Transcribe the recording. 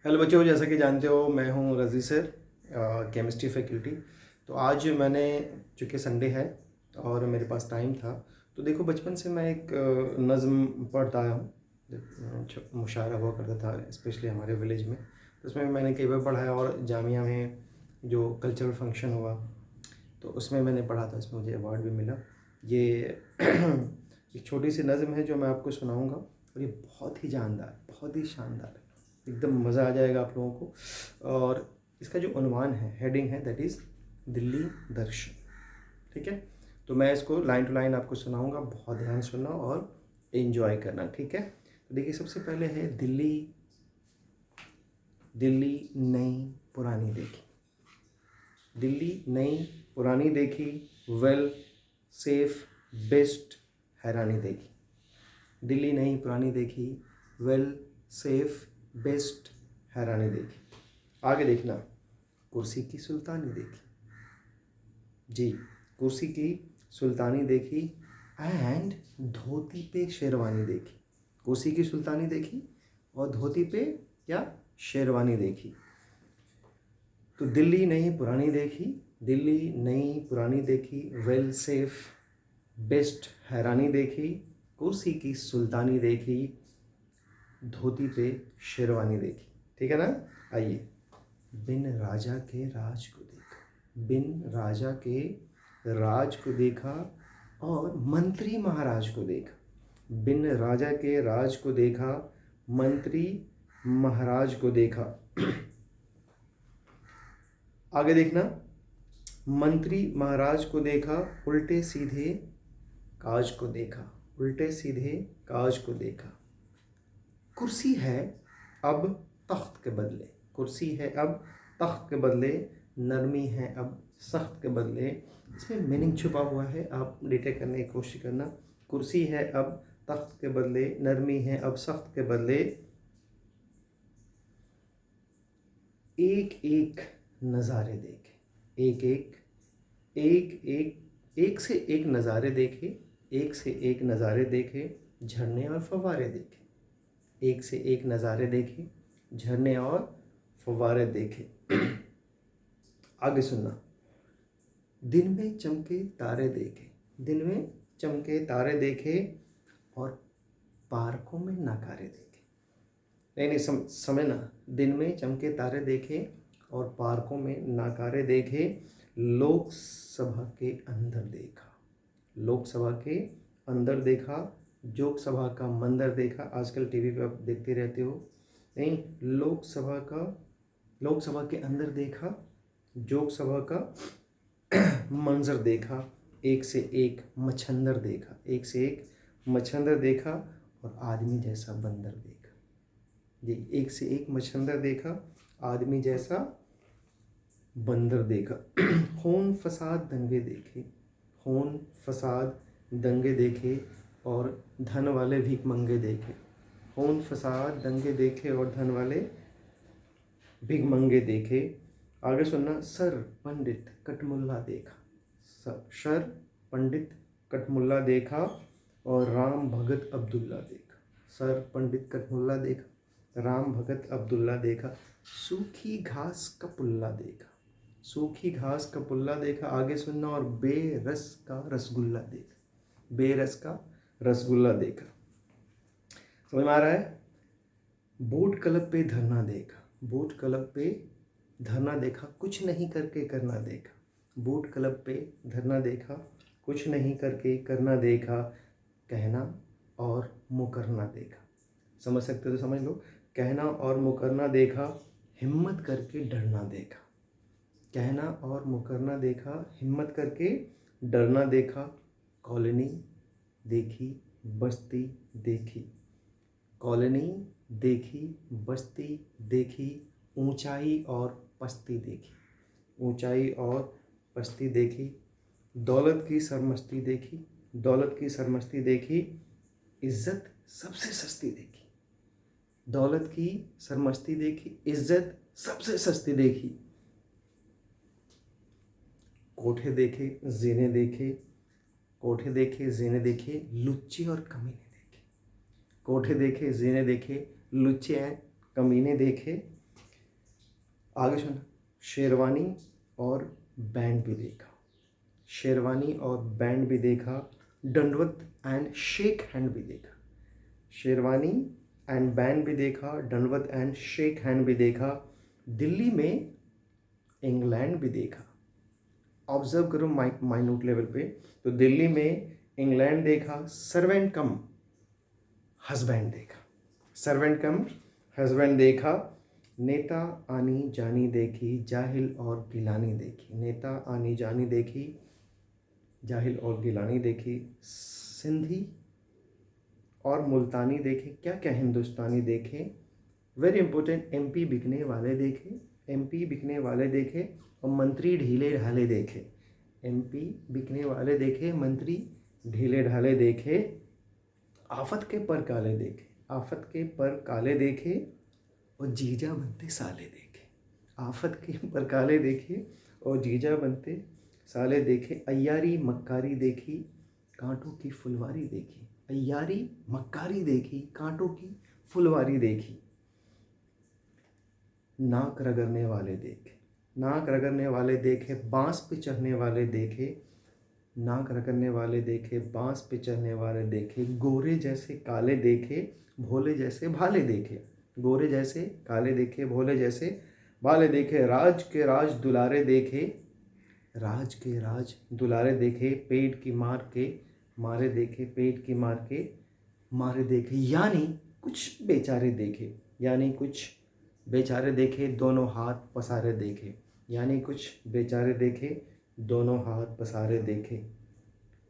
Hello बच्चों, जैसा कि जानते हो मैं हूं रज़ी सर, केमिस्ट्री फैकल्टी। तो आज मैंने, चूँकि संडे है और मेरे पास टाइम था, तो देखो बचपन से मैं एक नज़्म पढ़ता आया हूँ। जब मुशायरा हुआ करता था स्पेशली हमारे विलेज में, तो उसमें मैंने कई बार पढ़ा है। और जामिया में जो कल्चरल फंक्शन हुआ तो उसमें मैंने पढ़ा था, इसमें मुझे अवार्ड भी मिला। ये एक छोटी सी नज़्म है जो मैं आपको सुनाऊँगा, और ये बहुत ही जानदार, बहुत ही शानदार है। एकदम मज़ा आ जाएगा आप लोगों को। और इसका जो उन्वान है, हेडिंग है, दैट इज़ दिल्ली दर्शन। ठीक है, तो मैं इसको लाइन टू लाइन आपको सुनाऊंगा, बहुत ध्यान सुनना और एंजॉय करना। ठीक है, तो देखिए सबसे पहले है दिल्ली। दिल्ली नई पुरानी देखी, दिल्ली नई पुरानी देखी, वेल सेफ बेस्ट हैरानी देखी। दिल्ली नई पुरानी देखी, वेल सेफ बेस्ट हैरानी देखी। आगे देखना, कुर्सी की सुल्तानी देखी। जी, कुर्सी की सुल्तानी देखी एंड धोती पे शेरवानी देखी। कुर्सी की सुल्तानी देखी और धोती पे क्या, शेरवानी देखी। तो दिल्ली नई पुरानी देखी, दिल्ली नई पुरानी देखी, वेल सेफ बेस्ट हैरानी देखी, कुर्सी की सुल्तानी देखी, धोती पे शेरवानी देखी। ठीक है ना। आइए, बिन राजा के राज को देखा, बिन राजा के राज को देखा और मंत्री महाराज को देखा। बिन राजा के राज को देखा, मंत्री महाराज को देखा। आगे देखना, मंत्री महाराज को देखा, उल्टे सीधे काज को देखा, उल्टे सीधे काज को देखा। कुर्सी है अब तख्त के बदले, कुर्सी है अब तख्त के बदले, नरमी है अब सख्त के बदले। इसमें मीनिंग छुपा हुआ है, आप डिटेक्ट करने की कोशिश करना। कुर्सी है अब तख्त के बदले, नरमी है अब सख्त के बदले। एक एक नज़ारे देखे, एक एक एक एक एक से एक नज़ारे देखे, एक से एक नज़ारे देखे, झरने और फव्वारे देखे। एक से एक नज़ारे देखे, झरने और फव्वारे देखे। आगे सुनना, दिन में चमके तारे देखे, दिन में चमके तारे देखे और पार्कों में नकारे देखे। नहीं नहीं, समझना, दिन में चमके तारे देखे और पार्कों में नकारे देखे, लोकसभा के अंदर देखा, लोकसभा के अंदर देखा, जोकसभा का मंदिर देखा। आजकल टीवी पे आप देखते रहते हो। नहीं, लोकसभा का, लोकसभा के अंदर देखा, जोकसभा का मंजर देखा, एक से एक मच्छंदर देखा, एक से एक मच्छंदर देखा और आदमी जैसा बंदर देखा। जी, एक से एक मच्छंदर देखा, आदमी जैसा बंदर देखा। खून फसाद दंगे देखे, खून फसाद दंगे देखे और धन वाले भीख मंगे देखे। खून फसाद दंगे देखे और धन वाले भीख मंगे देखे। आगे सुनना, सर पंडित कटमुल्ला देखा, सर पंडित कटमुल्ला देखा और राम भगत अब्दुल्ला देखा। सर पंडित कटमुल्ला देखा, राम भगत अब्दुल्ला देखा। सूखी घास का पुल्ला देखा, सूखी घास का पुल्ला देखा। आगे सुनना, और बेरस का रसगुल्ला देखा, बेरस का रसगुल्ला देखा। समझ में आ रहा है। बोट क्लब पे धरना देखा, बोट क्लब पे धरना देखा, कुछ नहीं करके करना देखा। बोट क्लब पे धरना देखा, कुछ नहीं करके करना देखा, कहना और मुकरना देखा। समझ सकते हो तो समझ लो। कहना और मुकरना देखा, हिम्मत करके डरना देखा। कहना और मुकरना देखा, हिम्मत करके डरना देखा। कॉलोनी देखी, बस्ती देखी, कॉलोनी देखी, बस्ती देखी, ऊंचाई और पस्ती देखी, ऊंचाई और पस्ती देखी। दौलत की सरमस्ती देखी, दौलत की सरमस्ती देखी, इज्जत सबसे सस्ती देखी। दौलत की सरमस्ती देखी, इज्जत सबसे सस्ती देखी। कोठे देखे, जीने देखे, कोठे देखे, जीने देखे, लुच्चे और कमीने देखे। कोठे देखे, जीने देखे, लुच्चे हैं कमीने देखे। आगे सुना, शेरवानी और बैंड भी देखा, शेरवानी और बैंड भी देखा, दंडवत एंड शेक हैंड भी देखा, शेरवानी एंड बैंड भी देखा, दंडवत एंड शेक हैंड भी देखा, दिल्ली में इंग्लैंड भी देखा। ऑब्जर्व करो माइन्यूट लेवल पे, तो दिल्ली में इंग्लैंड देखा, सर्वेंट कम हस्बैंड देखा, सर्वेंट कम हस्बैंड देखा, नेता आनी जानी देखी, जाहिल और गिलानी देखी, नेता आनी जानी देखी, जाहिल और गिलानी देखी, सिंधी और मुल्तानी देखे, क्या क्या हिंदुस्तानी देखे, वेरी इंपॉर्टेंट, एमपी बिकने वाले देखे, एमपी बिकने वाले देखे और मंत्री ढीले ढाले देखे, एमपी बिकने वाले देखे, मंत्री ढीले ढाले देखे, आफत के पर काले देखे, आफत के पर काले देखे और जीजा बनते साले देखे, आफत के पर काले देखे और जीजा बनते साले देखे, अय्यारी मक्कारी देखी, कांटों की फुलवारी देखी, अय्यारी मक्कारी देखी, कांटों की फुलवारी देखी, नाक रगड़ने वाले देखे, नाक रगड़ने वाले देखे, बांस पे चढ़ने वाले देखे, नाक रगड़ने वाले देखे, बांस पे चढ़ने वाले देखे, गोरे जैसे काले देखे, भोले जैसे भाले देखे, गोरे जैसे काले देखे, भोले जैसे भाले देखे, राज के राज दुलारे देखे, राज के राज दुलारे देखे, पेट की मार के मारे देखे, पेट की मार के मारे देखे, यानी कुछ बेचारे देखे, यानी कुछ बेचारे देखे, दोनों हाथ पसारे देखे, यानी कुछ बेचारे देखे, दोनों हाथ पसारे देखे।